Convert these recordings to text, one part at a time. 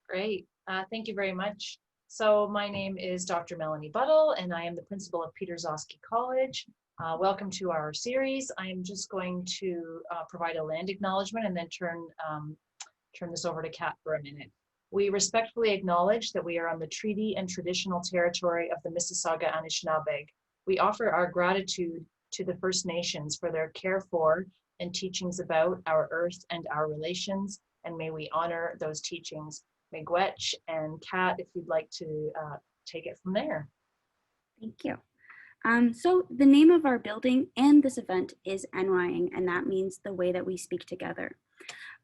Great. Thank you very much. So my name is Dr. Melanie Buttle, and I am the principal of Gzowski College. Welcome to our series. I am just going to provide a land acknowledgement and then turn this over to Kat for a minute. We respectfully acknowledge that we are on the treaty and traditional territory of the Mississauga Anishinaabe. We offer our gratitude to the First Nations for their care for and teachings about our earth and our relations, and may we honor those teachings. Miigwech and Kat, if you'd like to take it from there. Thank you. So the name of our building and this event is Enwayaang, and that means the way that we speak together.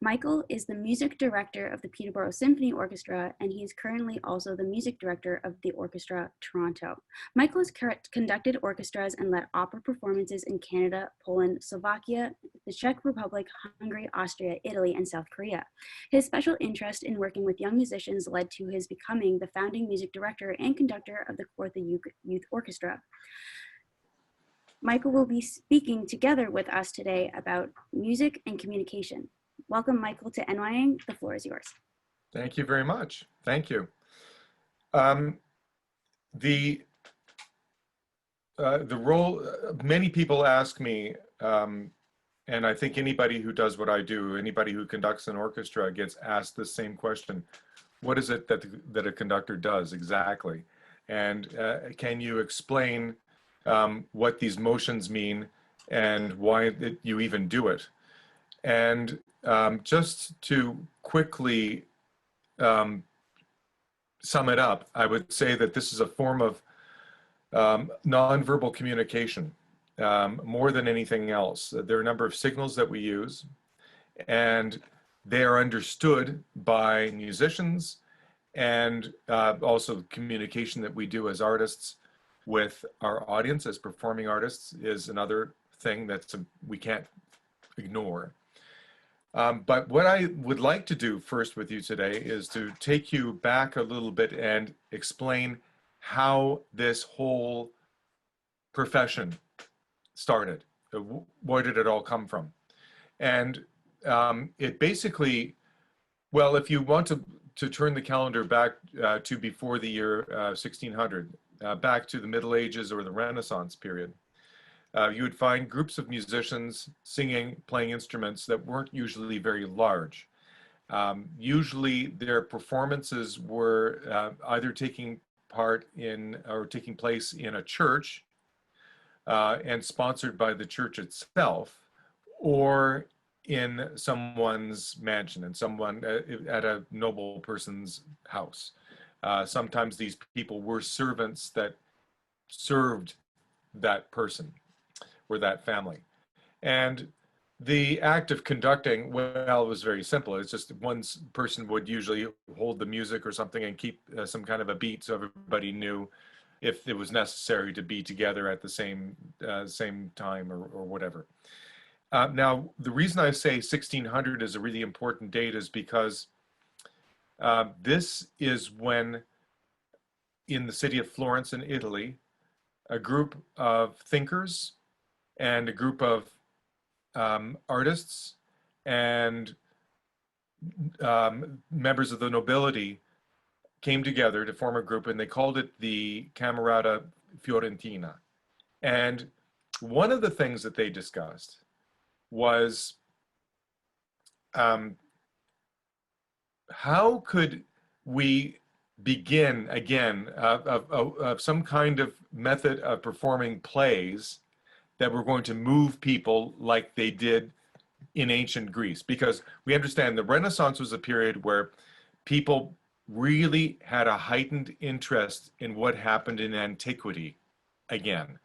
Micheal is the music director of the Peterborough Symphony Orchestra, and he is currently also the music director of the Orchestra Toronto. Micheal has conducted orchestras and led opera performances in Canada, Poland, Slovakia, the Czech Republic, Hungary, Austria, Italy, and South Korea. His special interest in working with young musicians led to his becoming the founding music director and conductor of the Kawartha Youth Orchestra. Micheal will be speaking together with us today about music and communication. Welcome, Micheal, to Enwayaang. The floor is yours. Thank you very much. Thank you. The role, many people ask me, and I think anybody who does what I do, anybody who conducts an orchestra gets asked the same question. What is it that a conductor does exactly? And can you explain what these motions mean and why you even do it? And just to quickly sum it up, I would say that this is a form of nonverbal communication more than anything else. There are a number of signals that we use, and they are understood by musicians, and also communication that we do as artists with our audience as performing artists is another thing that we can't ignore. But what I would like to do first with you today is to take you back a little bit and explain how this whole profession started. Where did it all come from? And it basically, well, if you want to turn the calendar back to before the year 1600, back to the Middle Ages or the Renaissance period, you would find groups of musicians singing, playing instruments that weren't usually very large. Usually their performances were either taking part in or taking place in a church and sponsored by the church itself, or in someone's mansion, and someone at a noble person's house. Sometimes these people were servants that served that person or that family. And the act of conducting, well, it was very simple. It's just one person would usually hold the music or something and keep some kind of a beat so everybody knew if it was necessary to be together at the same time or whatever. Now, the reason I say 1600 is a really important date is because this is when, in the city of Florence in Italy, a group of thinkers and a group of artists and members of the nobility came together to form a group, and they called it the Camerata Fiorentina. And one of the things that they discussed was how could we begin again of some kind of method of performing plays that were going to move people like they did in ancient Greece? Because we understand the Renaissance was a period where people really had a heightened interest in what happened in antiquity again.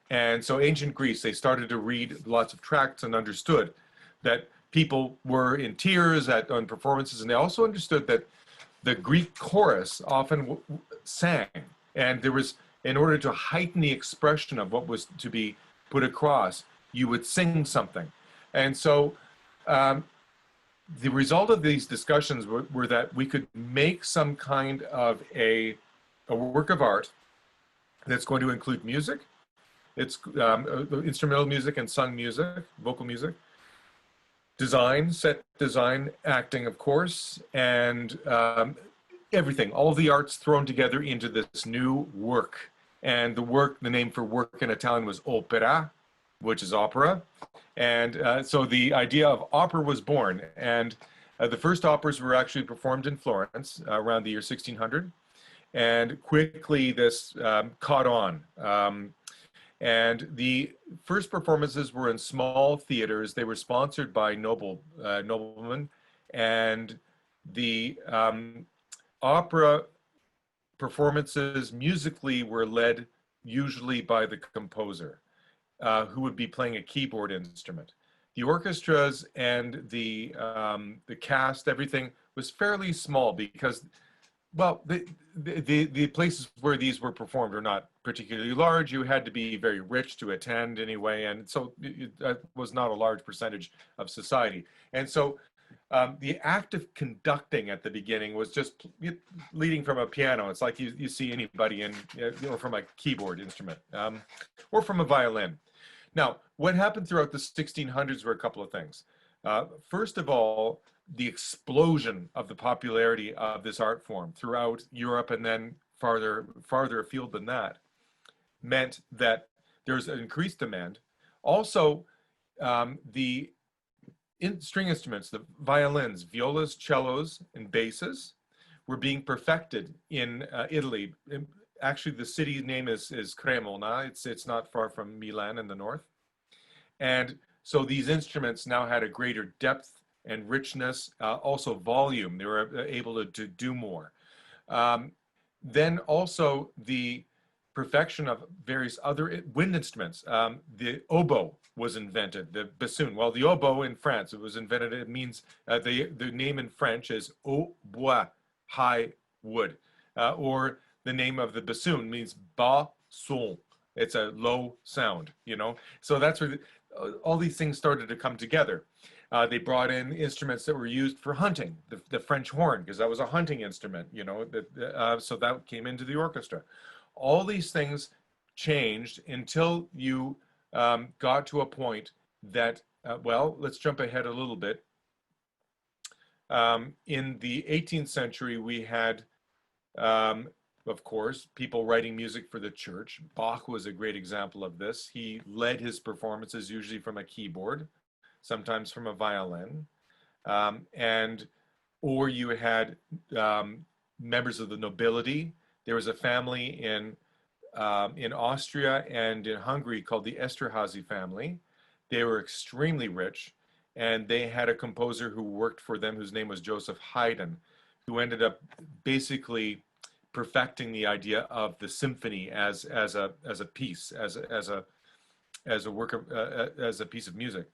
And so ancient Greece, they started to read lots of tracts and understood that people were in tears on performances, and they also understood that the Greek chorus often sang, and there was, in order to heighten the expression of what was to be put across, you would sing something. And so the result of these discussions were that we could make some kind of a work of art that's going to include music. It's instrumental music and sung music, vocal music, design, set design, acting, of course, and everything, all the arts thrown together into this new work. And the name for work in Italian was opera, which is opera. And so the idea of opera was born. And the first operas were actually performed in Florence around the year 1600. And quickly this caught on. And the first performances were in small theaters. They were sponsored by noblemen. And the opera performances musically were led usually by the composer, who would be playing a keyboard instrument. The orchestras and the cast, everything was fairly small because, well, the places where these were performed are not particularly large. You had to be very rich to attend anyway, and so that was not a large percentage of society. And so the act of conducting at the beginning was just leading from a piano. It's like you see anybody in, or from a keyboard instrument, or from a violin. Now, what happened throughout the 1600s were a couple of things. First of all, the explosion of the popularity of this art form throughout Europe, and then farther afield than that, meant that there's an increased demand. Also, the string instruments, the violins, violas, cellos, and basses, were being perfected in Italy. Actually, the city name is Cremona. It's not far from Milan in the north. And so these instruments now had a greater depth and richness, also volume. They were able to do more. Then also the perfection of various other wind instruments. The oboe was invented, the bassoon. Well, the oboe in France, it was invented, it means, the name in French is au bois, high wood. Or the name of the bassoon means bas son. It's a low sound, you know? So that's where all these things started to come together. They brought in instruments that were used for hunting, the French horn, because that was a hunting instrument, you know, so that came into the orchestra. All these things changed until you got to a point that, well, let's jump ahead a little bit. In the 18th century, we had, of course, people writing music for the church. Bach was a great example of this. He led his performances usually from a keyboard, sometimes from a violin, or you had members of the nobility. There was a family in Austria and in Hungary called the Esterházy family. They were extremely rich, and they had a composer who worked for them whose name was Joseph Haydn, who ended up basically perfecting the idea of the symphony as a piece, as a work of as a piece of music.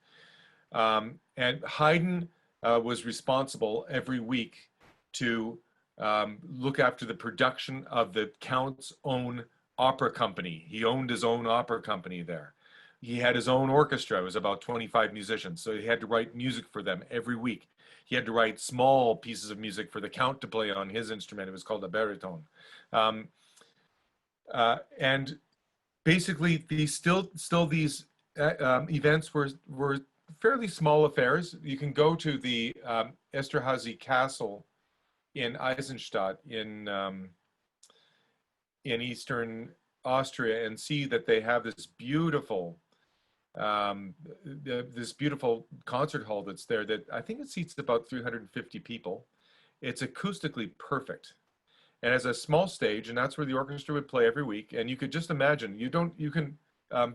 And Haydn was responsible every week to look after the production of the Count's own opera company. He owned his own opera company there. He had his own orchestra. It was about 25 musicians. So he had to write music for them every week. He had to write small pieces of music for the Count to play on his instrument. It was called a baritone. And basically, these events were fairly small affairs. You can go to the Esterházy Castle in Eisenstadt in eastern Austria and see that they have this beautiful concert hall that's there that I think it seats about 350 people. It's acoustically perfect. And as a small stage, and that's where the orchestra would play every week. And you could just imagine, you can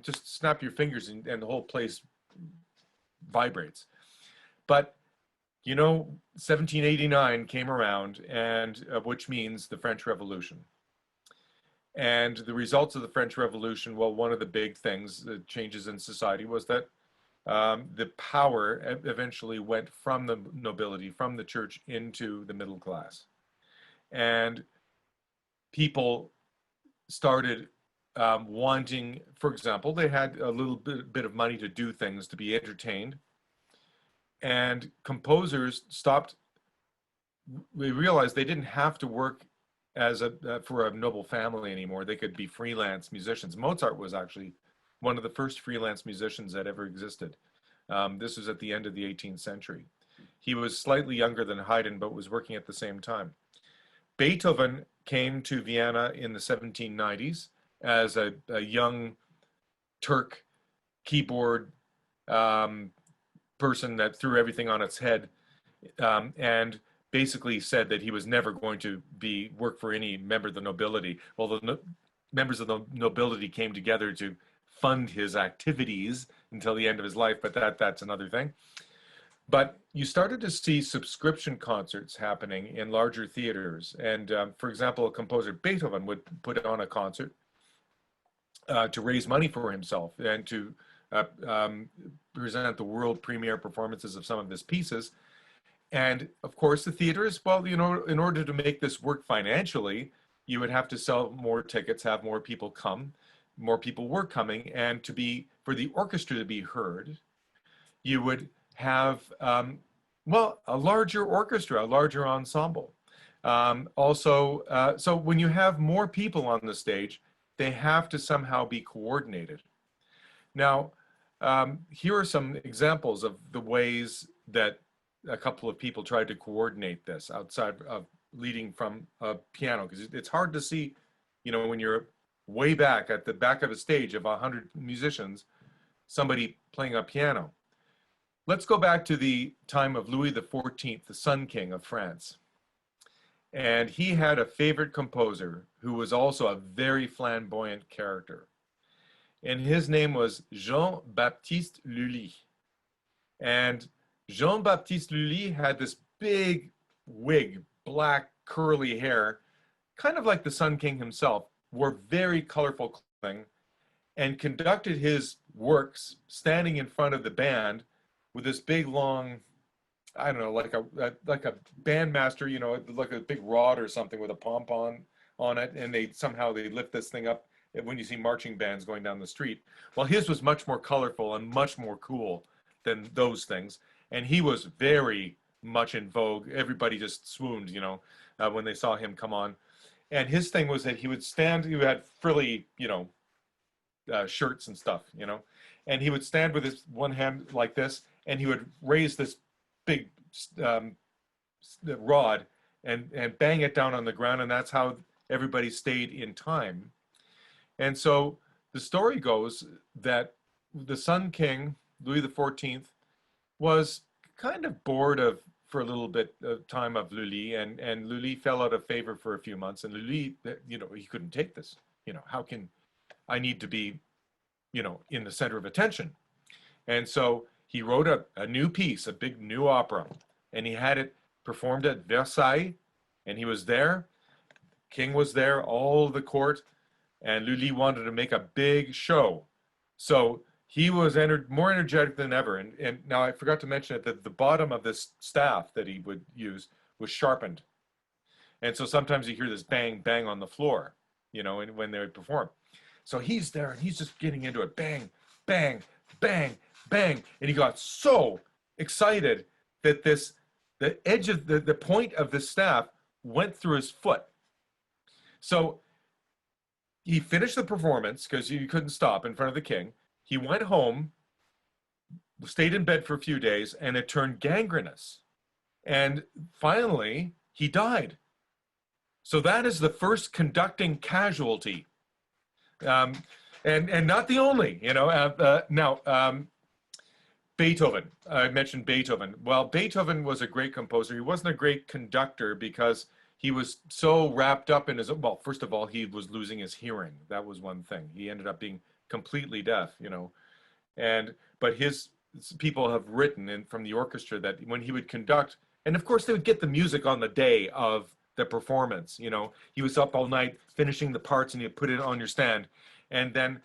just snap your fingers and the whole place vibrates. But, you know, 1789 came around, and which means the French Revolution. And the results of the French Revolution, well, one of the big things, the changes in society, was that the power eventually went from the nobility, from the church, into the middle class. And people started wanting, for example, they had a little bit of money to do things, to be entertained. And composers stopped, we realized they didn't have to work as for a noble family anymore. They could be freelance musicians. Mozart was actually one of the first freelance musicians that ever existed. This was at the end of the 18th century. He was slightly younger than Haydn, but was working at the same time. Beethoven came to Vienna in the 1790s as a young Turk keyboard person that threw everything on its head, and basically said that he was never going to work for any member of the nobility. Well, the members of the nobility came together to fund his activities until the end of his life, but that's another thing. But you started to see subscription concerts happening in larger theaters. And for example, a composer, Beethoven, would put on a concert to raise money for himself and to present the world premiere performances of some of his pieces. And of course, the theaters, well, you know, in order to make this work financially, you would have to sell more tickets, have more people come. More people were coming, and for the orchestra to be heard, you would have, well, a larger orchestra, a larger ensemble. So when you have more people on the stage, they have to somehow be coordinated. Now, here are some examples of the ways that a couple of people tried to coordinate this outside of leading from a piano, because it's hard to see, you know, when you're way back at the back of a stage of 100 musicians, somebody playing a piano. Let's go back to the time of Louis XIV, the Sun King of France. And he had a favorite composer who was also a very flamboyant character. And his name was Jean-Baptiste Lully. And Jean-Baptiste Lully had this big wig, black curly hair, kind of like the Sun King himself, wore very colorful clothing, and conducted his works standing in front of the band with this big long, I don't know, like a bandmaster, you know, like a big rod or something with a pom-pom on it, and they lift this thing up when you see marching bands going down the street. Well, his was much more colorful and much more cool than those things, and he was very much in vogue. Everybody just swooned, you know, when they saw him come on. And his thing was that he would stand, he had frilly, you know, shirts and stuff, you know, and he would stand with his one hand like this, and he would raise this big rod and bang it down on the ground, and that's how everybody stayed in time. And so the story goes that the Sun King, Louis XIV, was kind of bored for a little bit of time of Lully, and Lully fell out of favor for a few months, and Lully, you know, he couldn't take this. You know, how can I need to be, you know, in the center of attention? And so he wrote a new piece, a big new opera, and he had it performed at Versailles, and he was there. King was there, all the court, and Lully wanted to make a big show. So he was more energetic than ever. And now I forgot to mention that the bottom of this staff that he would use was sharpened. And so sometimes you hear this bang, bang on the floor, you know, and when they would perform. So he's there and he's just getting into it. Bang, bang, bang, bang. And he got so excited that the edge of the point of the staff went through his foot. So he finished the performance because you couldn't stop in front of the king. He went home, stayed in bed for a few days, and it turned gangrenous. And finally, he died. So that is the first conducting casualty. And not the only, you know. Now, Beethoven, I mentioned Beethoven. Well, Beethoven was a great composer. He wasn't a great conductor because he was so wrapped up in his, well, first of all, he was losing his hearing. That was one thing. He ended up being completely deaf, you know. But his people have written from the orchestra that when he would conduct, and of course they would get the music on the day of the performance, you know. He was up all night finishing the parts and he'd put it on your stand. And then,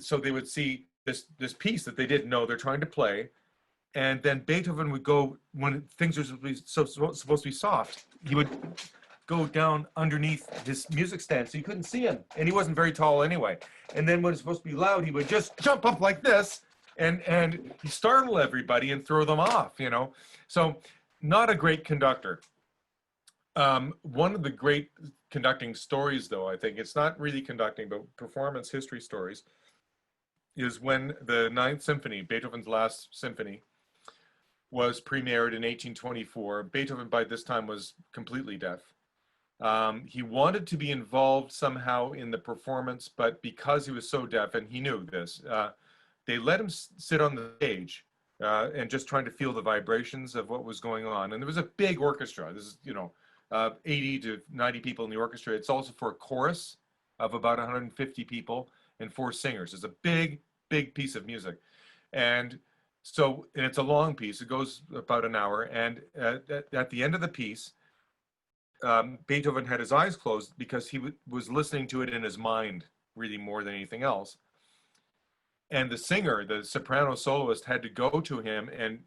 so they would see this piece that they didn't know they're trying to play. And then Beethoven would go, when things are supposed to be soft, he would go down underneath his music stand so you couldn't see him. And he wasn't very tall anyway. And then when it's supposed to be loud, he would just jump up like this and he startle everybody and throw them off, you know. So not a great conductor. One of the great conducting stories, though, I think, it's not really conducting, but performance history stories, is when the Ninth Symphony, Beethoven's last symphony, was premiered in 1824. Beethoven by this time was completely deaf. He wanted to be involved somehow in the performance, but because he was so deaf, and he knew this, they let him sit on the stage and just trying to feel the vibrations of what was going on. And there was a big orchestra. This is, 80 to 90 people in the orchestra. It's also for a chorus of about 150 people and 4 singers. It's a big, big piece of music. And so, and it's a long piece. It goes about an hour. And at the end of the piece, Beethoven had his eyes closed because he was listening to it in his mind, really more than anything else. And the singer, the soprano soloist, had to go to him and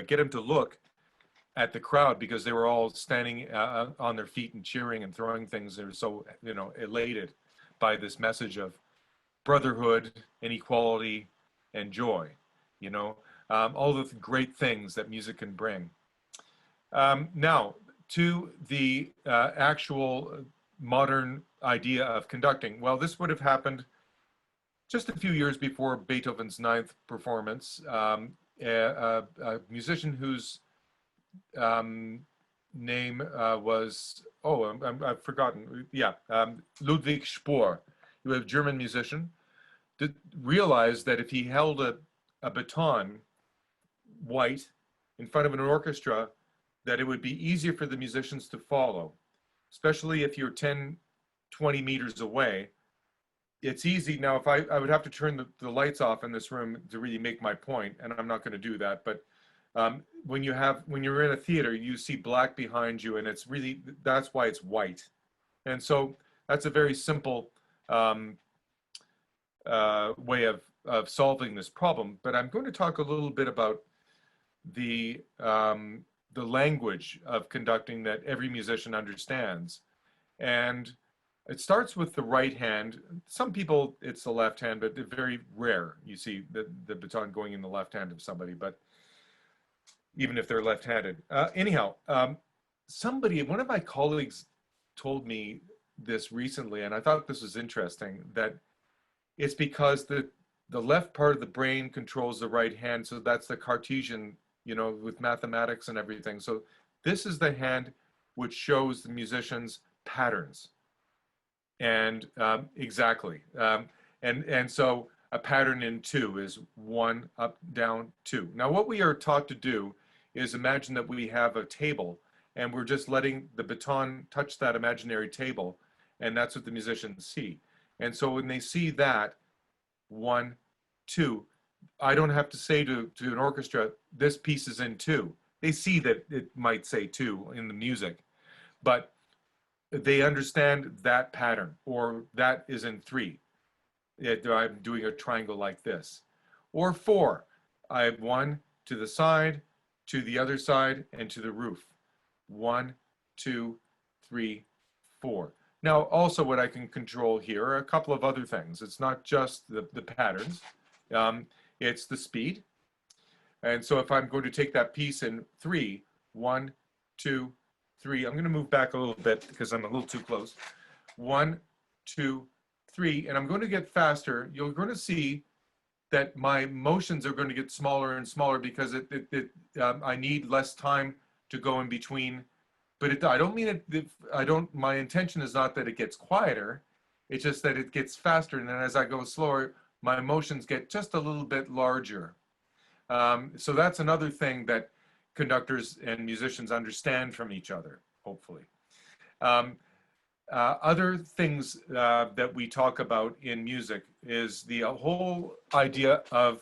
get him to look at the crowd because they were all standing on their feet and cheering and throwing things. They were so, elated by this message of brotherhood and equality and joy, all the great things that music can bring. Now, to the actual modern idea of conducting. Well, this would have happened just a few years before Beethoven's 9th performance. A musician whose name was, I've forgotten. Yeah, Ludwig Spohr, who was a German musician, realized that if he held a baton white in front of an orchestra, that it would be easier for the musicians to follow, especially if you're 10, 20 meters away. It's easy. Now, if I would have to turn the lights off in this room to really make my point, and I'm not going to do that, but when you're in a theater, you see black behind you, and it's really, that's why it's white. And so that's a very simple way of solving this problem. But I'm going to talk a little bit about the language of conducting that every musician understands. And it starts with the right hand. Some people, it's the left hand, but they're very rare. You see the baton going in the left hand of somebody, but even if they're left-handed. Anyhow, one of my colleagues told me this recently, and I thought this was interesting, that it's because the left part of the brain controls the right hand, so that's the Cartesian, with mathematics and everything. So this is the hand which shows the musicians patterns. And exactly. And so a pattern in 2 is 1, up, down, 2. Now what we are taught to do is imagine that we have a table and we're just letting the baton touch that imaginary table, and that's what the musicians see. And so when they see that, 1, 2, I don't have to say to an orchestra, this piece is in 2. They see that it might say 2 in the music, but they understand that pattern, or that is in 3. I'm doing a triangle like this. Or 4, I have 1 to the side, to the other side, and to the roof. 1, 2, 3, 4. Now, also what I can control here are a couple of other things. It's not just the patterns. It's the speed. And so if I'm going to take that piece in 3, 1, 2, 3, I'm going to move back a little bit because I'm a little too close. 1, 2, 3, and I'm going to get faster. You're going to see that my motions are going to get smaller and smaller because I need less time to go in between. But I don't mean it, my intention is not that it gets quieter. It's just that it gets faster. And then as I go slower, my motions get just a little bit larger. So that's another thing that conductors and musicians understand from each other, hopefully. Other things that we talk about in music is the whole idea of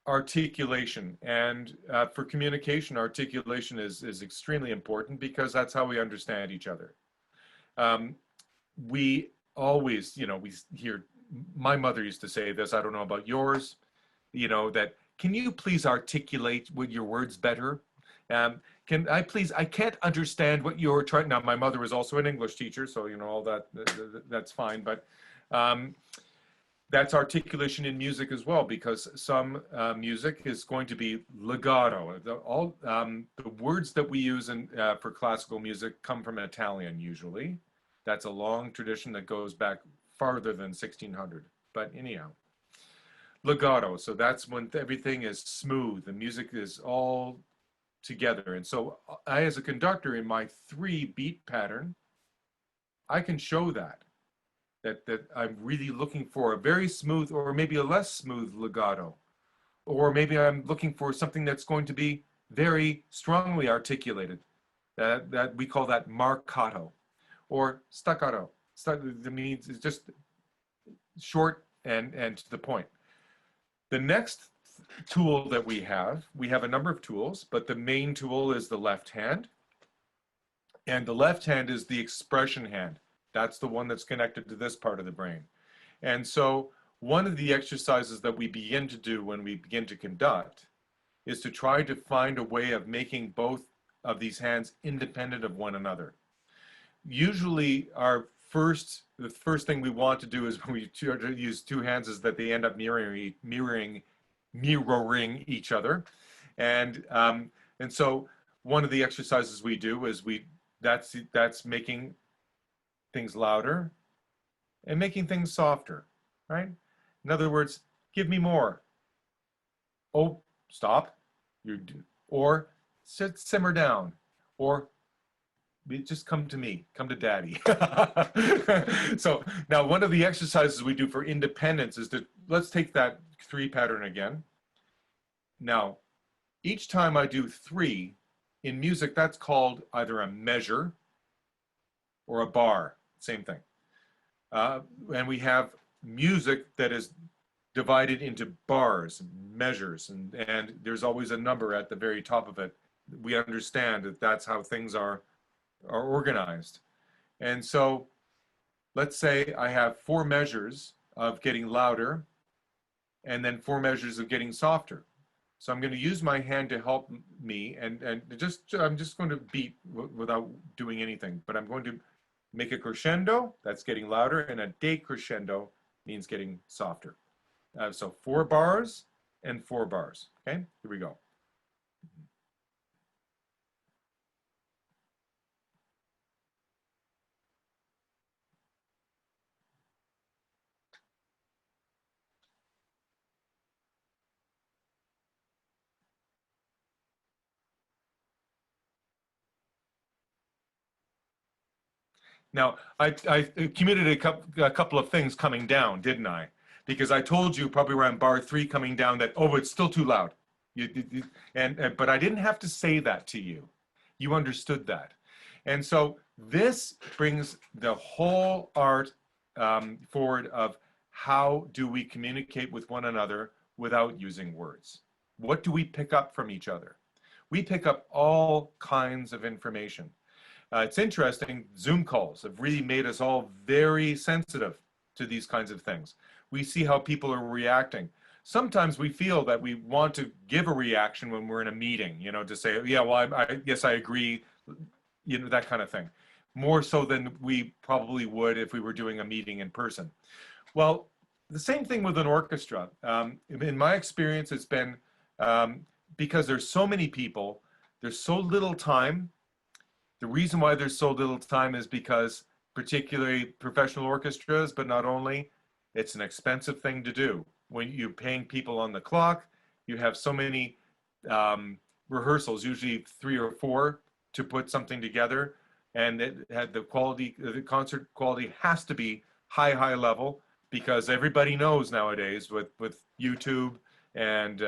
articulation. And for communication, articulation is extremely important because that's how we understand each other. We always, we hear, my mother used to say this, I don't know about yours, that, can you please articulate with your words better? Can I please, I can't understand what you're trying, now my mother was also an English teacher, so all that's fine, but that's articulation in music as well, because some music is going to be legato. The words that we use for classical music come from Italian usually. That's a long tradition that goes back farther than 1600, but anyhow. Legato, so that's when everything is smooth, the music is all together. And so I, as a conductor, in my 3-beat pattern, I can show that I'm really looking for a very smooth or maybe a less smooth legato, or maybe I'm looking for something that's going to be very strongly articulated. That we call that marcato or staccato. That means it's just short and to the point. The next tool that we have a number of tools, but the main tool is the left hand. And the left hand is the expression hand. That's the one that's connected to this part of the brain. And so one of the exercises that we begin to do when we begin to conduct is to try to find a way of making both of these hands independent of one another. Usually the first thing we want to do is when we use two hands is that they end up mirroring each other. And so one of the exercises we do is that's making things louder and making things softer, right? In other words, give me more. Oh, stop. Or simmer down. Or just come to me, come to daddy. So now one of the exercises we do for independence is let's take that 3 pattern again. Now, each time I do 3, in music, that's called either a measure or a bar, same thing. And we have music that is divided into bars, measures, and there's always a number at the very top of it. We understand that that's how things are organized. And so let's say I have 4 measures of getting louder and then 4 measures of getting softer. So I'm going to use my hand to help me, and I'm just going to beat without doing anything, but I'm going to make a crescendo, that's getting louder, and a decrescendo means getting softer. So 4 bars and 4 bars, okay? Here we go. Now, I committed a couple of things coming down, didn't I? Because I told you probably around bar 3 coming down that, oh, it's still too loud. But I didn't have to say that to you. You understood that. And so this brings the whole art forward of how do we communicate with one another without using words? What do we pick up from each other? We pick up all kinds of information. It's interesting, Zoom calls have really made us all very sensitive to these kinds of things. We see how people are reacting. Sometimes we feel that we want to give a reaction when we're in a meeting, to say, yeah, well, yes, I agree, that kind of thing. More so than we probably would if we were doing a meeting in person. Well, the same thing with an orchestra. In my experience, it's been because there's so many people, there's so little time. The reason why there's so little time is because particularly professional orchestras, but not only, it's an expensive thing to do. When you're paying people on the clock, you have so many rehearsals, usually 3 or 4, to put something together. And it had the concert quality has to be high level, because everybody knows nowadays with YouTube and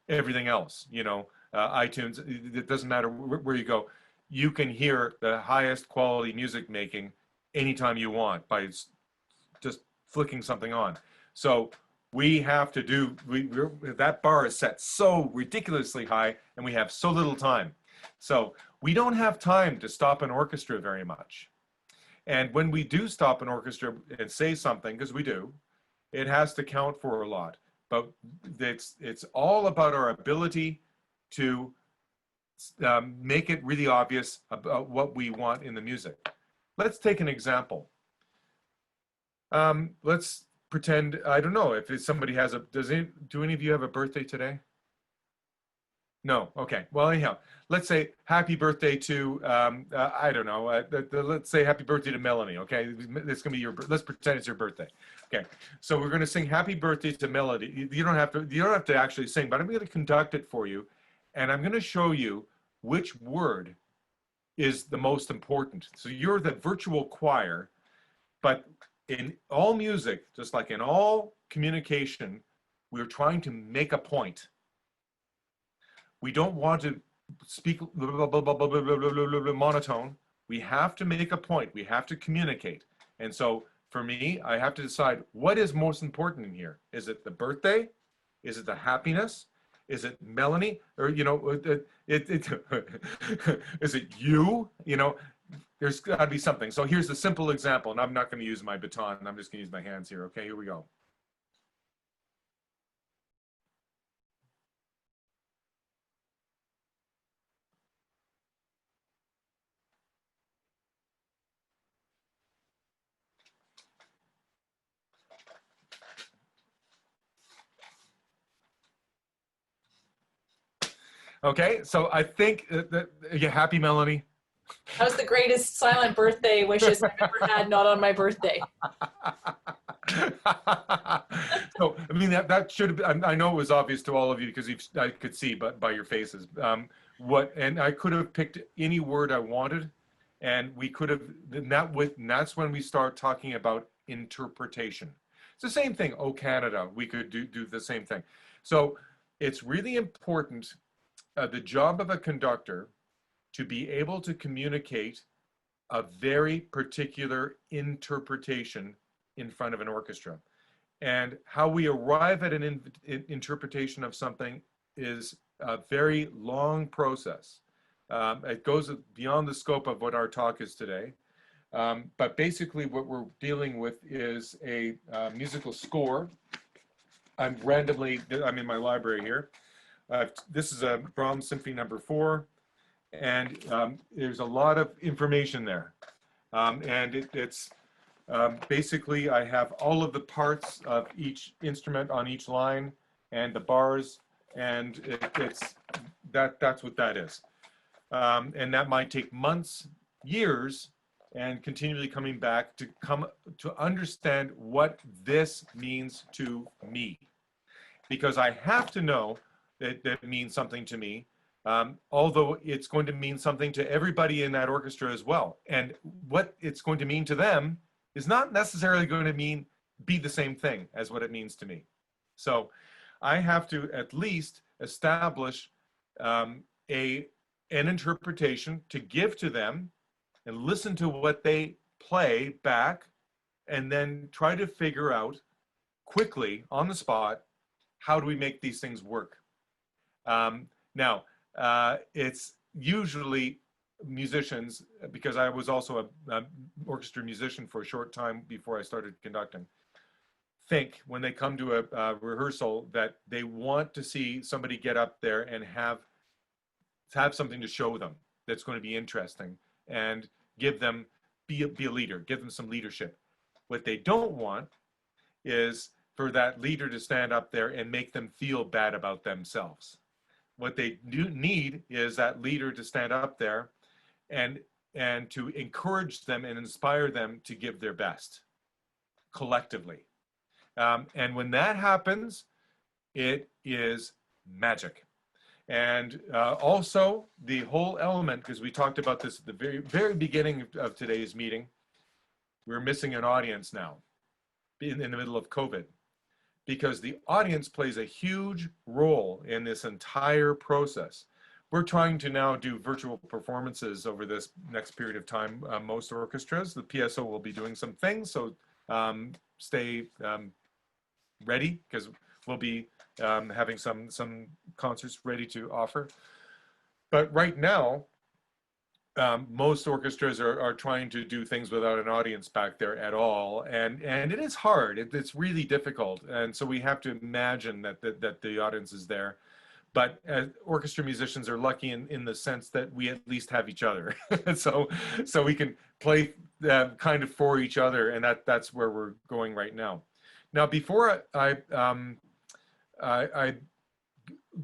everything else, iTunes, it doesn't matter where you go. You can hear the highest quality music making anytime you want by just flicking something on. So we have to do, that bar is set so ridiculously high and we have so little time. So we don't have time to stop an orchestra very much. And when we do stop an orchestra and say something, because we do, it has to count for a lot. But it's all about our ability to make it really obvious about what we want in the music. Let's take an example. Let's pretend, I don't know, if somebody has do any of you have a birthday today? No, okay. Well, anyhow, let's say happy birthday to, I don't know, let's say happy birthday to Melanie, okay? It's gonna be let's pretend it's your birthday. Okay, so we're gonna sing happy birthday to Melody. You don't have to actually sing, but I'm gonna conduct it for you. And I'm gonna show you which word is the most important. So you're the virtual choir, but in all music, just like in all communication, we're trying to make a point. We don't want to speak monotone. We have to make a point. We have to communicate. And so for me, I have to decide what is most important in here. Is it the birthday? Is it the happiness? Is it Melanie? Or, you know, is it you? You know, there's got to be something. So here's a simple example, and I'm not going to use my baton. I'm just going to use my hands here. Okay, here we go. Okay, so I think are you happy, Melanie? That was the greatest silent birthday wishes I've ever had, not on my birthday. So, I mean, that should have, I know it was obvious to all of you because I could see but by your faces. And I could have picked any word I wanted, and we could have, and that's when we start talking about interpretation. It's the same thing, oh Canada, we could do the same thing. So it's really important, the job of a conductor, to be able to communicate a very particular interpretation in front of an orchestra. And how we arrive at an interpretation of something is a very long process. It goes beyond the scope of what our talk is today. But basically what we're dealing with is a musical score. I'm in my library here. This is a Brahms Symphony No. 4. And there's a lot of information there. And it's basically, I have all of the parts of each instrument on each line and the bars, and that's what that is. And that might take months, years, and continually coming back to understand what this means to me. Because I have to know that it means something to me, although it's going to mean something to everybody in that orchestra as well. And what it's going to mean to them is not necessarily going to be the same thing as what it means to me. So I have to at least establish an interpretation to give to them and listen to what they play back, and then try to figure out quickly on the spot, how do we make these things work? Now, it's usually musicians, because I was also an orchestra musician for a short time before I started conducting, think when they come to a rehearsal that they want to see somebody get up there and have something to show them that's going to be interesting, and give them, be a leader, give them some leadership. What they don't want is for that leader to stand up there and make them feel bad about themselves. What they do need is that leader to stand up there and to encourage them and inspire them to give their best collectively. And when that happens, it is magic. And also the whole element, because we talked about this at the very, very beginning of today's meeting, we're missing an audience now in the middle of COVID, because the audience plays a huge role in this entire process. We're trying to now do virtual performances over this next period of time. Most orchestras, the PSO will be doing some things, so stay ready, because we'll be having some concerts ready to offer. But right now, most orchestras are trying to do things without an audience back there at all, and it is hard. It's really difficult, and so we have to imagine that the audience is there. But orchestra musicians are lucky in the sense that we at least have each other, so we can play kind of for each other, and that's where we're going right now. Now, before I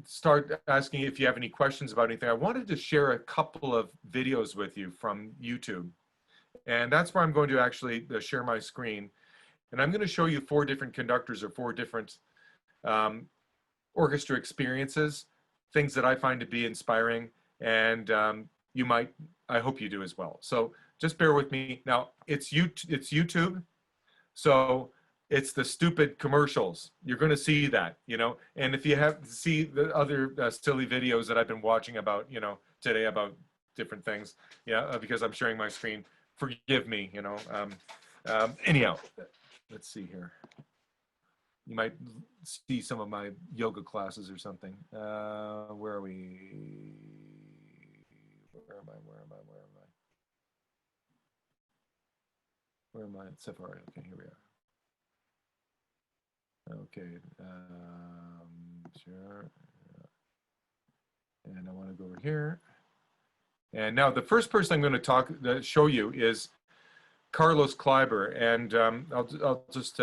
start asking if you have any questions about anything, I wanted to share a couple of videos with you from YouTube. And that's where I'm going to actually share my screen. And I'm going to show you 4 different conductors or 4 different orchestra experiences, things that I find to be inspiring. and you might, I hope you do as well. So just bear with me. Now, it's YouTube, so it's the stupid commercials. You're going to see that, you know, and if you have to see the other silly videos that I've been watching about, you know, today about different things, yeah, because I'm sharing my screen, forgive me, you know. Anyhow, let's see here. You might see some of my yoga classes or something. Where are we? Where am I? Where am I? Where am I? Where am I? Safari. Okay, here we are. Okay. Sure. And I want to go over here. And now the first person I'm going to show you is Carlos Kleiber. And I'll just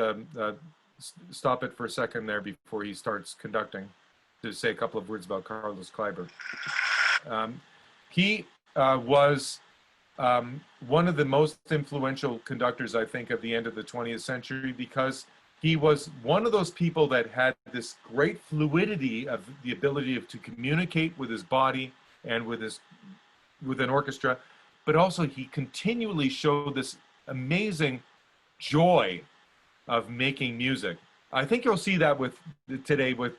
stop it for a second there before he starts conducting to say a couple of words about Carlos Kleiber. He was one of the most influential conductors, I think, of the end of the 20th century, because he was one of those people that had this great fluidity of the ability to communicate with his body and with an orchestra, but also he continually showed this amazing joy of making music. I think you'll see that today with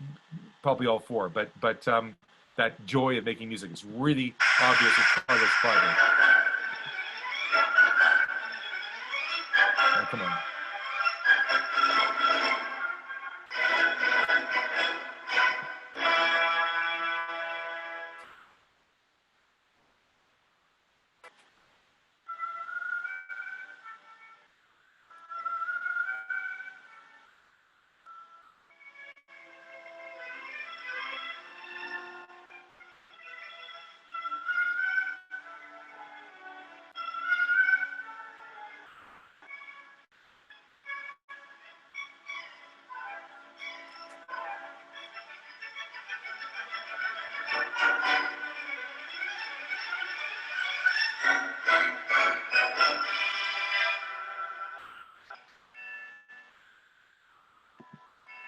probably all four, but that joy of making music is really obvious with Carlos Kleiber. Oh, come on.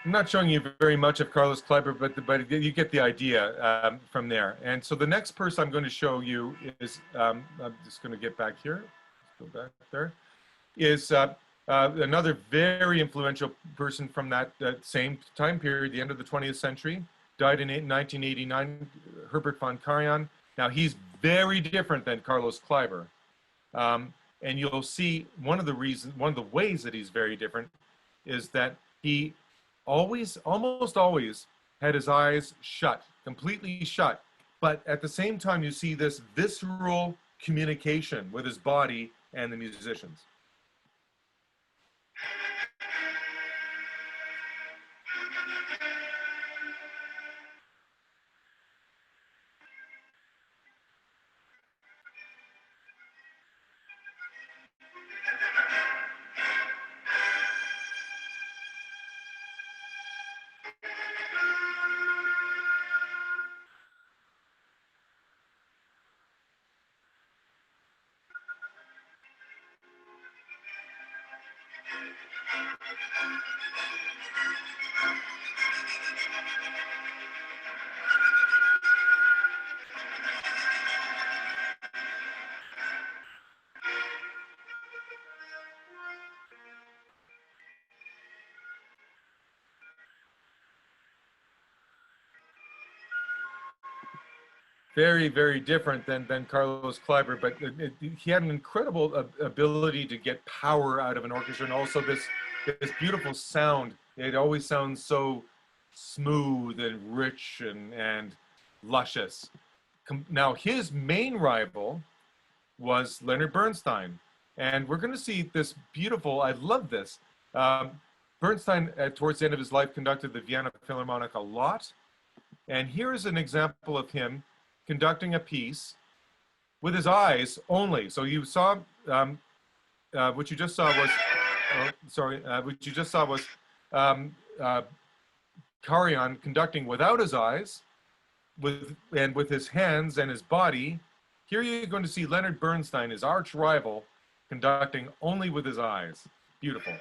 I'm not showing you very much of Carlos Kleiber, but you get the idea from there. And so the next person I'm going to show you is, I'm just going to get back here, let's go back there, is another very influential person from that same time period, the end of the 20th century, died in 1989, Herbert von Karajan. Now he's very different than Carlos Kleiber. And you'll see one of the ways that he's very different is that he almost always had his eyes shut, completely shut. But at the same time, you see this visceral communication with his body and the musicians. Very, very different than Carlos Kleiber, but he had an incredible ability to get power out of an orchestra, and also this beautiful sound. It always sounds so smooth and rich and luscious. Now, his main rival was Leonard Bernstein, and we're going to see this beautiful, I love this. Bernstein, towards the end of his life, conducted the Vienna Philharmonic a lot, and here is an example of him conducting a piece with his eyes only. So you saw, what you just saw was, what you just saw was Karajan conducting without his eyes, with his hands and his body. Here you're going to see Leonard Bernstein, his arch rival, conducting only with his eyes. Beautiful.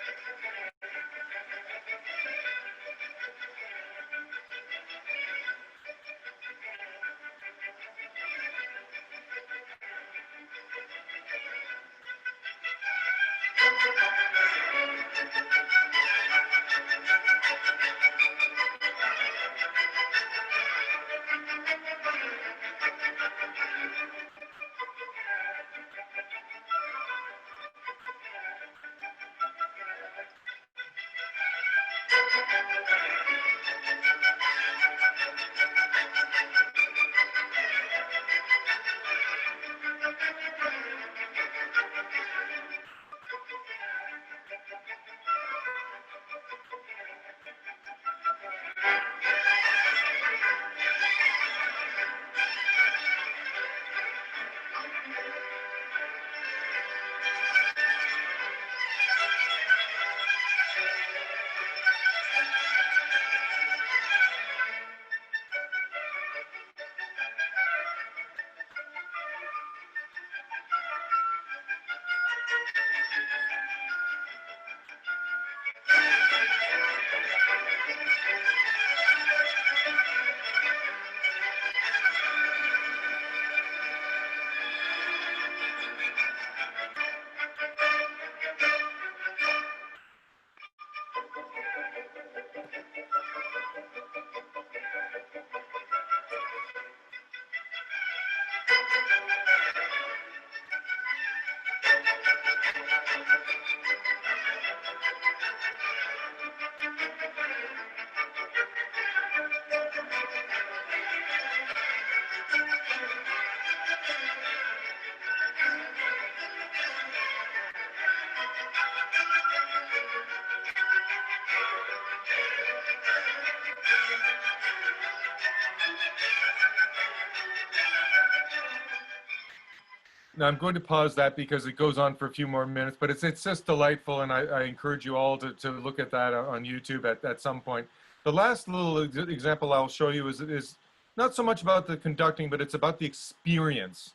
Now I'm going to pause that because it goes on for a few more minutes, but it's just delightful, and I encourage you all to look at that on YouTube at some point. The last little example I'll show you is not so much about the conducting, but it's about the experience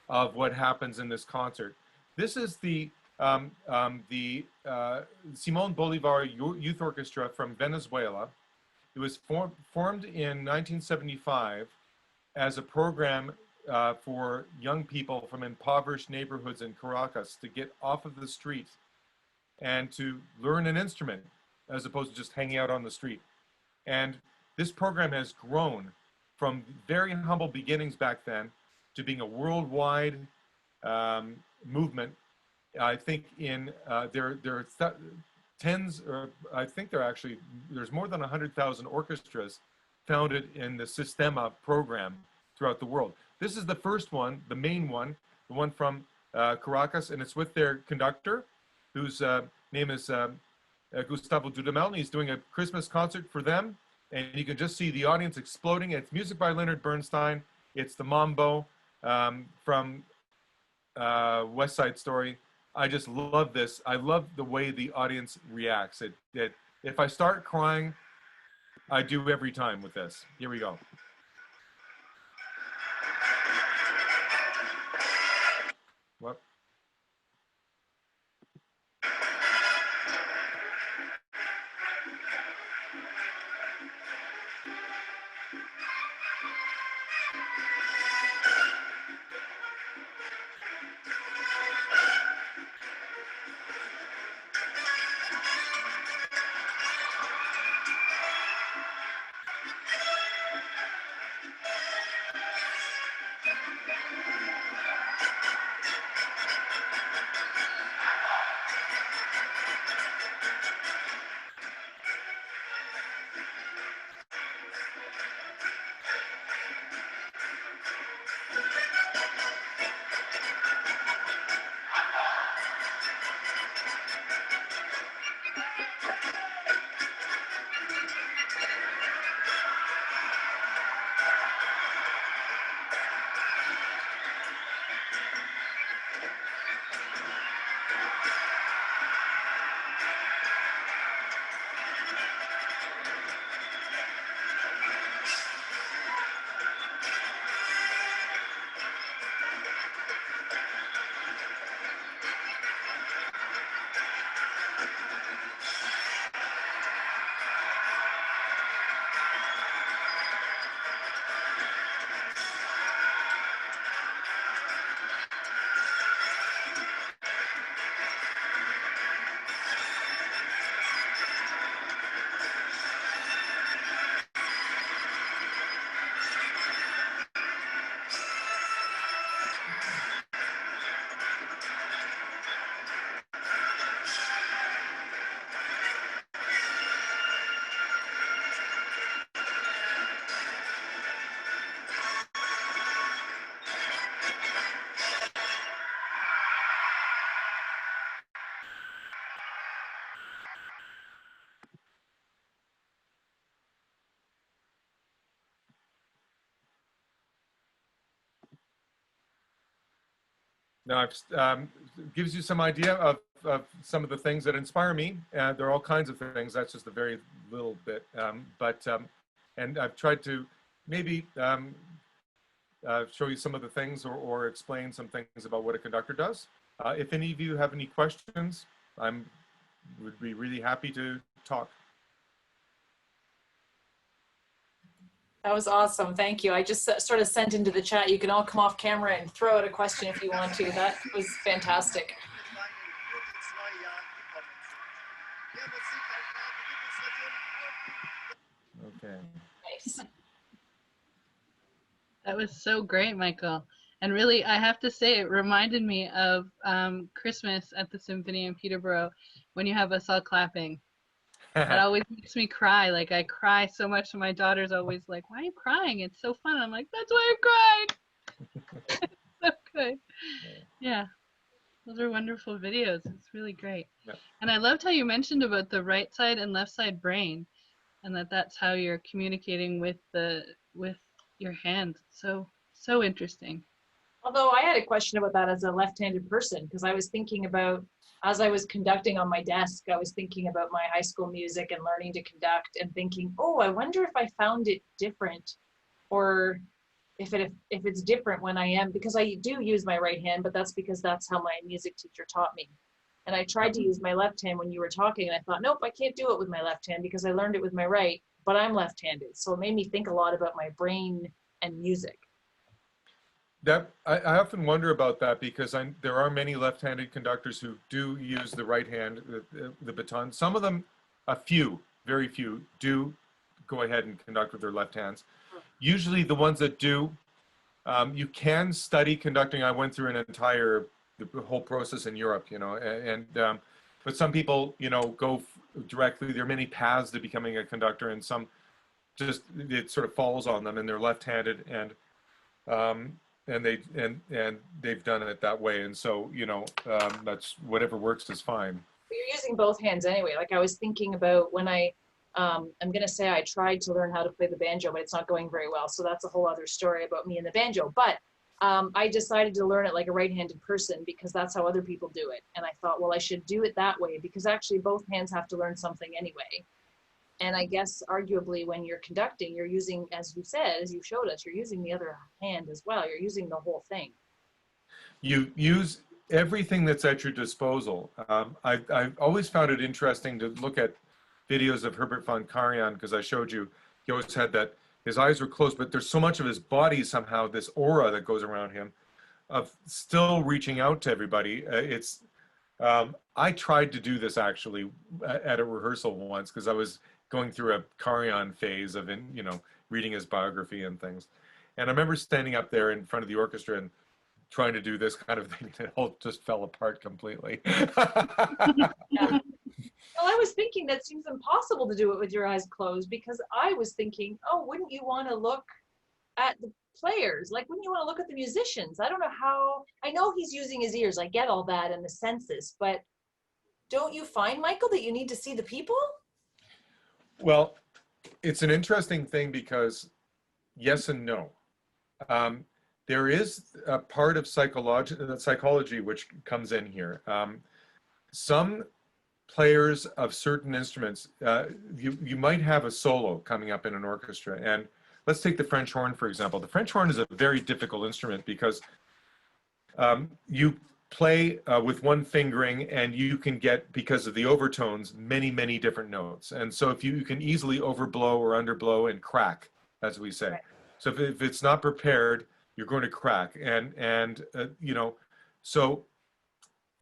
of what happens in this concert. This is the Simon Bolivar Youth Orchestra from Venezuela. It was formed in 1975 as a program for young people from impoverished neighborhoods in Caracas to get off of the street and to learn an instrument as opposed to just hanging out on the street. And this program has grown from very humble beginnings back then to being a worldwide movement. I think there are tens, or I think there's more than 100,000 orchestras founded in the Sistema program throughout the world. This is the first one, the main one, the one from Caracas, and it's with their conductor, whose name is Gustavo Dudamel, and he's doing a Christmas concert for them. And you can just see the audience exploding. It's music by Leonard Bernstein. It's the mambo from West Side Story. I just love this. I love the way the audience reacts. If I start crying, I do every time with this. Here we go. What? Now, gives you some idea of some of the things that inspire me. There are all kinds of things. That's just a very little bit. And I've tried to maybe show you some of the things or explain some things about what a conductor does. If any of you have any questions, would be really happy to talk. That was awesome. Thank you. I just sort of sent into the chat. You can all come off camera and throw out a question if you want to. That was fantastic. Okay. Nice. That was so great, Michael. And really, I have to say, it reminded me of Christmas at the Symphony in Peterborough when you have us all clapping. That always makes me cry. Like, I cry so much, and my daughter's always like, "Why are you crying? It's so fun." I'm like, "That's why I'm crying." It's so good. Yeah, those are wonderful videos. It's really great. Yeah. And I loved how you mentioned about the right side and left side brain, and that's how you're communicating with your hands. So interesting. Although I had a question about that as a left-handed person, because I was thinking about, as I was conducting on my desk, I was thinking about my high school music and learning to conduct and thinking, oh, I wonder if I found it different, or if it's different when I am, because I do use my right hand, but that's because that's how my music teacher taught me. And I tried to use my left hand when you were talking, and I thought, nope, I can't do it with my left hand because I learned it with my right, but I'm left-handed. So it made me think a lot about my brain and music. I often wonder about that because there are many left-handed conductors who do use the right hand, the baton. Some of them, very few, do go ahead and conduct with their left hands. Usually the ones that do, you can study conducting. I went through the whole process in Europe, but some people, go directly. There are many paths to becoming a conductor, and some just, it sort of falls on them and they're left-handed, and they've done it that way, and so that's whatever works is fine. But you're using both hands anyway. Like I was thinking about when I'm gonna say I tried to learn how to play the banjo, but it's not going very well. So that's a whole other story about me and the banjo. But I decided to learn it like a right-handed person because that's how other people do it. And I thought, well, I should do it that way because actually both hands have to learn something anyway. And I guess arguably when you're conducting, you're using, as you said, as you showed us, you're using the other hand as well. You're using the whole thing. You use everything that's at your disposal. I've always found it interesting to look at videos of Herbert von Karajan, because I showed you, he always had that, his eyes were closed, but there's so much of his body somehow, this aura that goes around him, of still reaching out to everybody. I tried to do this actually at a rehearsal once, because I was going through a Karajan phase of, reading his biography and things. And I remember standing up there in front of the orchestra and trying to do this kind of thing. It all just fell apart completely. Yeah. Well, I was thinking that seems impossible to do it with your eyes closed, because I was thinking, oh, wouldn't you want to look at the players? Like, wouldn't you want to look at the musicians? I don't know how. I know he's using his ears. I get all that and the senses, but don't you find, Michael, that you need to see the people? Well, it's an interesting thing because yes and no. There is a part of psychology which comes in here. Some players of certain instruments, you might have a solo coming up in an orchestra. And let's take the French horn, for example. The French horn is a very difficult instrument because you play with one fingering, and you can get, because of the overtones, many, many different notes. And so if you can easily overblow or underblow and crack, as we say. Right. So if it's not prepared, you're going to crack. And so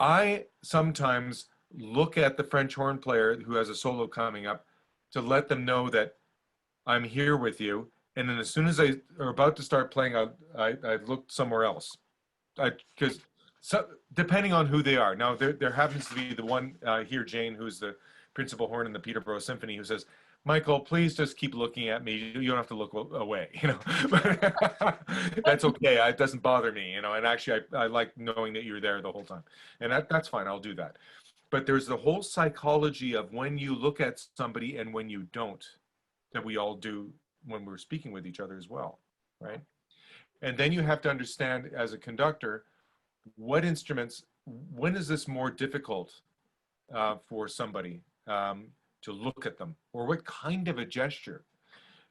I sometimes look at the French horn player who has a solo coming up to let them know that I'm here with you. And then as soon as I are about to start playing, I look somewhere else. Because so, depending on who they are. Now, there happens to be the one here, Jane, who's the principal horn in the Peterborough Symphony, who says, Michael, please just keep looking at me. You don't have to look away, That's okay. It doesn't bother me, And actually, I like knowing that you're there the whole time. And that's fine. I'll do that. But there's the whole psychology of when you look at somebody and when you don't, that we all do when we're speaking with each other as well, right? And then you have to understand, as a conductor, what instruments, when is this more difficult for somebody to look at them, or what kind of a gesture?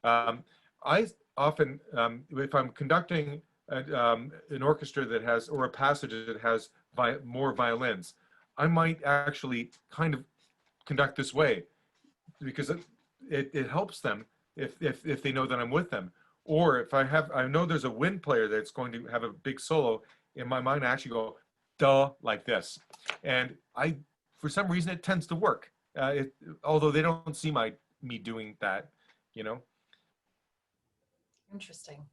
I often, if I'm conducting an orchestra that has, or a passage that has more violins, I might actually kind of conduct this way, because it helps them if they know that I'm with them. Or if I know there's a wind player that's going to have a big solo, in my mind I actually go duh like this, and for some reason it tends to work. Although they don't see me doing that, you know. Interesting.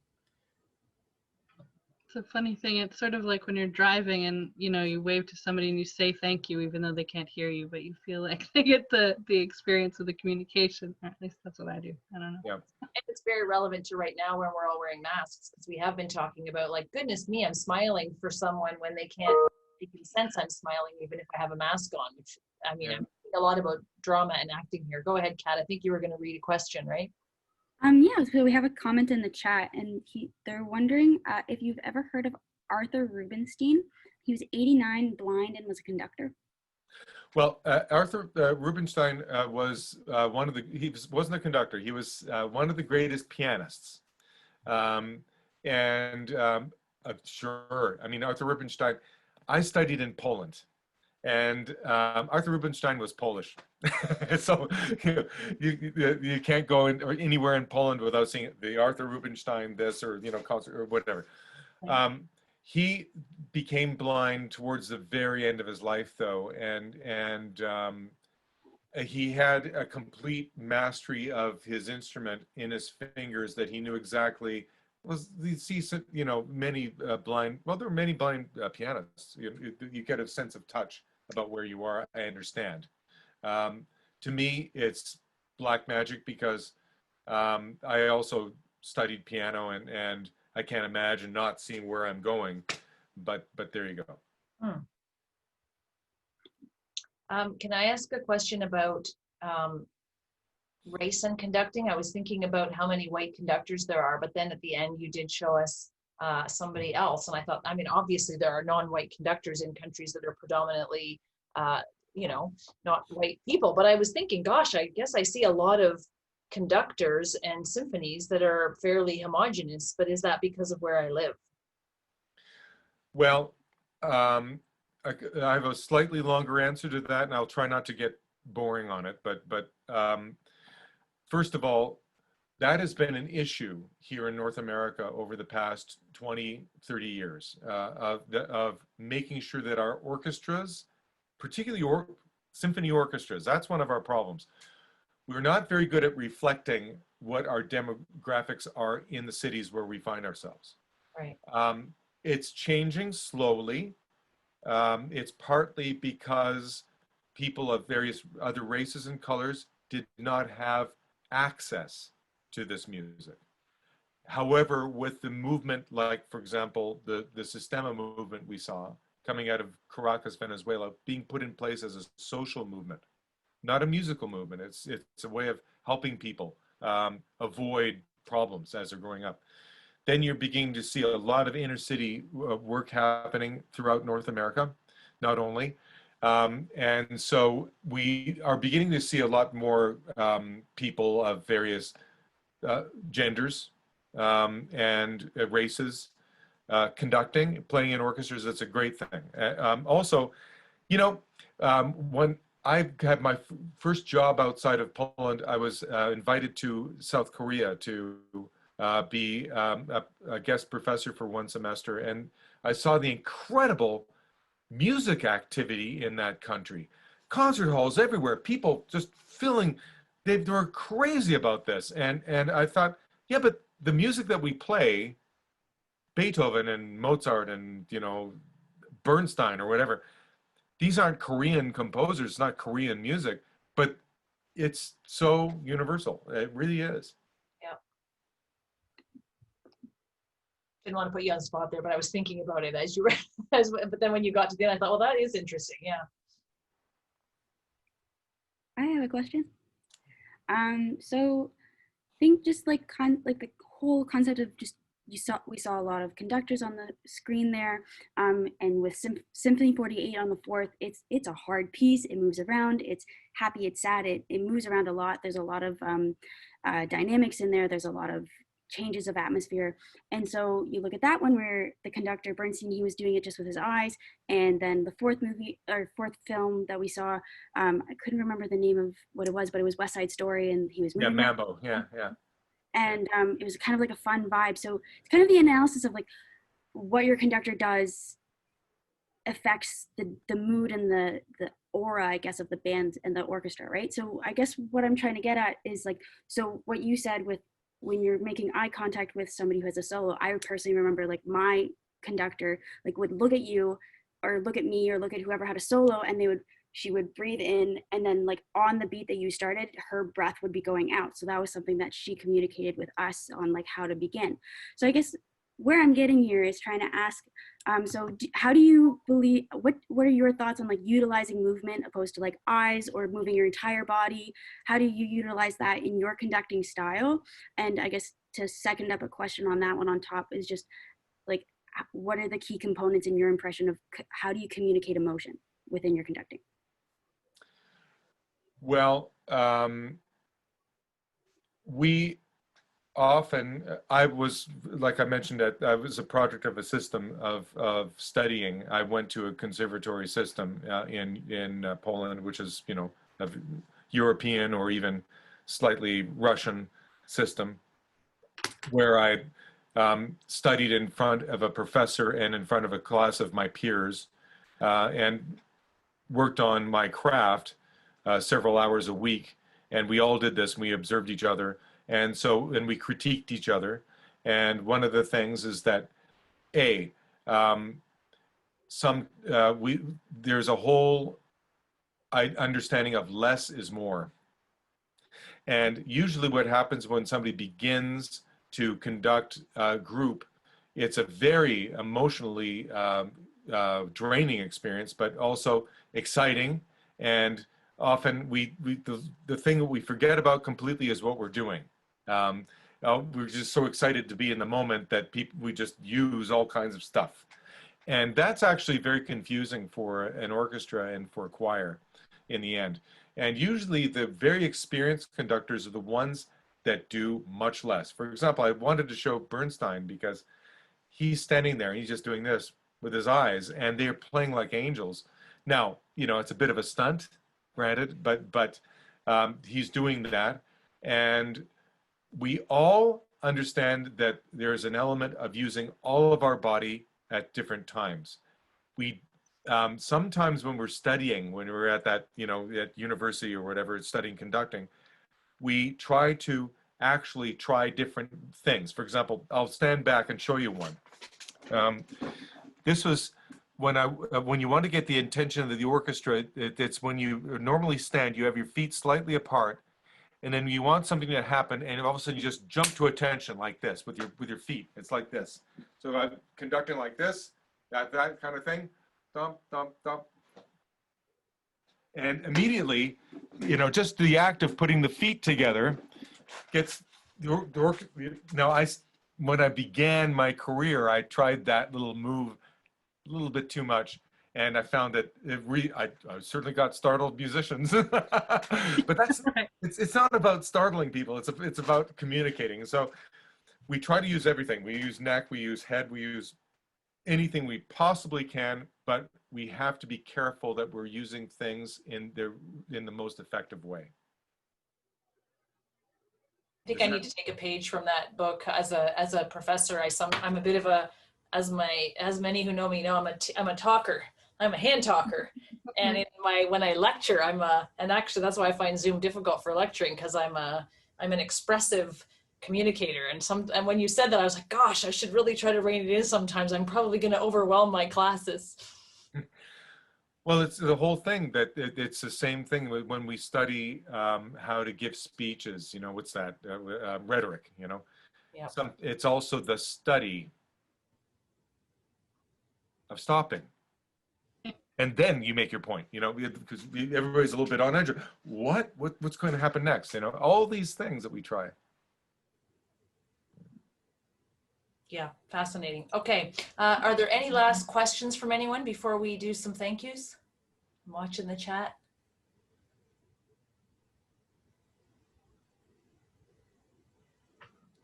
It's a funny thing. It's sort of like when you're driving and you wave to somebody and you say thank you even though they can't hear you, but you feel like they get the experience of the communication. Or at least that's what I do. I don't know. Yeah. And it's very relevant to right now when we're all wearing masks, because we have been talking about, like, goodness me, I'm smiling for someone when they can't sense I'm smiling even if I have a mask on, which, I mean, Yeah. I'm thinking a lot about drama and acting here. Go ahead, Kat. I think you were going to read a question, right? Yeah, so we have a comment in the chat, and they're wondering if you've ever heard of Arthur Rubinstein. He was 89, blind, and was a conductor. Well, Arthur Rubinstein was wasn't a conductor. He was one of the greatest pianists. Sure, I mean, Arthur Rubinstein, I studied in Poland, and Arthur Rubinstein was Polish. So you can't go anywhere in Poland without seeing the Arthur Rubinstein this, or concert or whatever. He became blind towards the very end of his life, though, and he had a complete mastery of his instrument in his fingers, that he knew exactly. You see, many blind. Well, there are many blind pianists. You get a sense of touch about where you are. I understand. To me, it's black magic, because I also studied piano, and I can't imagine not seeing where I'm going. But there you go. Can I ask a question about race and conducting? I was thinking about how many white conductors there are, but then at the end you did show us somebody else, and I thought, I mean, obviously there are non-white conductors in countries that are predominantly not white people, but I was thinking, gosh, I guess I see a lot of conductors and symphonies that are fairly homogenous, but is that because of where I live? Well, I have a slightly longer answer to that, and I'll try not to get boring on it. But first of all, that has been an issue here in North America over the past 20, 30 years, of making sure that our orchestras, particularly symphony orchestras, that's one of our problems. We're not very good at reflecting what our demographics are in the cities where we find ourselves. Right. It's changing slowly. It's partly because people of various other races and colors did not have access to this music. However, with the movement, like, for example, the Sistema movement we saw coming out of Caracas, Venezuela, being put in place as a social movement, not a musical movement. It's a way of helping people avoid problems as they're growing up. Then you're beginning to see a lot of inner city work happening throughout North America, not only. And so we are beginning to see a lot more people of various genders and races conducting, playing in orchestras. That's a great thing. Also, when I had my first job outside of Poland, I was invited to South Korea to be a guest professor for one semester, and I saw the incredible music activity in that country. Concert halls everywhere, people just filling. They were crazy about this, and I thought, yeah, but the music that we play, Beethoven and Mozart and Bernstein or whatever, these aren't Korean composers, it's not Korean music, but it's so universal. It really is. Yeah. Didn't want to put you on the spot there, but I was thinking about it as you were, but then when you got to the end, I thought, well, that is interesting. Yeah. I have a question. So I think just like the whole concept of just we saw a lot of conductors on the screen there, and with Symphony 48 on the fourth, it's a hard piece. It moves around. It's happy. It's sad. It moves around a lot. There's a lot of dynamics in there. There's a lot of changes of atmosphere. And so you look at that one where the conductor Bernstein, he was doing it just with his eyes. And then the fourth film that we saw, I couldn't remember the name of what it was, but it was West Side Story, and he was moving. Yeah, Mambo. Yeah. And it was kind of like a fun vibe. So it's kind of the analysis of like what your conductor does affects the mood and the aura, I guess, of the band and the orchestra, right? So I guess what I'm trying to get at is like, so what you said with when you're making eye contact with somebody who has a solo, I personally remember like my conductor like would look at you or look at me or look at whoever had a solo, and she would breathe in, and then like on the beat that you started, her breath would be going out. So that was something that she communicated with us on like how to begin. So I guess where I'm getting here is trying to ask, how do you believe, what are your thoughts on like utilizing movement opposed to like eyes or moving your entire body? How do you utilize that in your conducting style? And I guess to second up a question on that one on top is just like, what are the key components in your impression of how do you communicate emotion within your conducting? Well, we often, I was, like I mentioned, I was a product of a system of studying. I went to a conservatory system in Poland, which is, you know, a European or even slightly Russian system, where I studied in front of a professor and in front of a class of my peers, and worked on my craft several hours a week. And we all did this, and we observed each other. And we critiqued each other. And one of the things is that, there's a whole understanding of less is more. And usually what happens when somebody begins to conduct a group, it's a very emotionally draining experience, but also exciting. And often the thing that we forget about completely is what we're doing. We're just so excited to be in the moment that we just use all kinds of stuff. And that's actually very confusing for an orchestra and for a choir in the end. And usually the very experienced conductors are the ones that do much less. For example, I wanted to show Bernstein because he's standing there and he's just doing this with his eyes, and they're playing like angels. Now, you know, it's a bit of a stunt, granted, but he's doing that. And we all understand that there's an element of using all of our body at different times. We sometimes when we're studying, when we're at that, you know, at university or whatever, studying conducting, we try to actually try different things. For example, I'll stand back and show you one. This was when you want to get the attention of the orchestra, it's when you normally stand, you have your feet slightly apart, and then you want something to happen, and all of a sudden you just jump to attention like this with your feet. It's like this. So I'm conducting like this, that kind of thing. Thump, thump, thump. And immediately, you know, just the act of putting the feet together gets now when I began my career, I tried that little move a little bit too much, and I found that I certainly got startled musicians. But that's it's not about startling people. It's about communicating. So we try to use everything. We use neck, we use head, we use anything we possibly can, but we have to be careful that we're using things in the most effective way. I think I need to take a page from that book. As a professor, I'm a bit of a, as many who know me know, I'm a talker. I'm a hand talker, and when I lecture, and actually that's why I find Zoom difficult for lecturing, because I'm an expressive communicator. And when you said that, I was like, gosh, I should really try to rein it in sometimes. I'm probably going to overwhelm my classes. Well, it's the whole thing that it's the same thing when we study how to give speeches. You know, what's that? Rhetoric. You know, yeah. It's also the study of stopping, and then you make your point. You know, because everybody's a little bit on edge. What's going to happen next? You know, all these things that we try. Yeah, fascinating. Okay, are there any last questions from anyone before we do some thank yous? I'm watching the chat.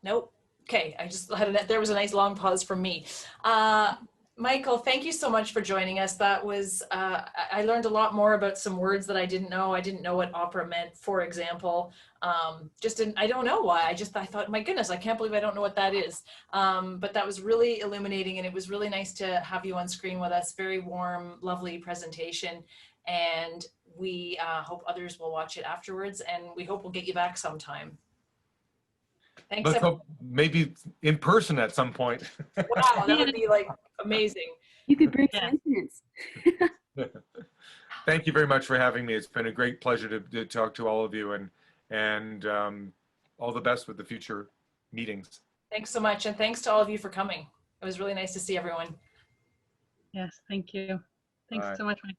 Nope. Okay, I just had there was a nice long pause from me. Michael, thank you so much for joining us. That was, I learned a lot more about some words that I didn't know. I didn't know what opera meant, for example. Just didn't, I don't know why. I thought, my goodness, I can't believe I don't know what that is. But that was really illuminating, and it was really nice to have you on screen with us. Very warm, lovely presentation. And we hope others will watch it afterwards, and we hope we'll get you back sometime. Thanks. Let's hope maybe in person at some point. Wow, that would be like amazing. You could bring Yeah. some instruments. Thank you very much for having me. It's been a great pleasure to talk to all of you, and all the best with the future meetings. Thanks so much. And thanks to all of you for coming. It was really nice to see everyone. Yes, thank you. Thanks Bye. so much, Michael.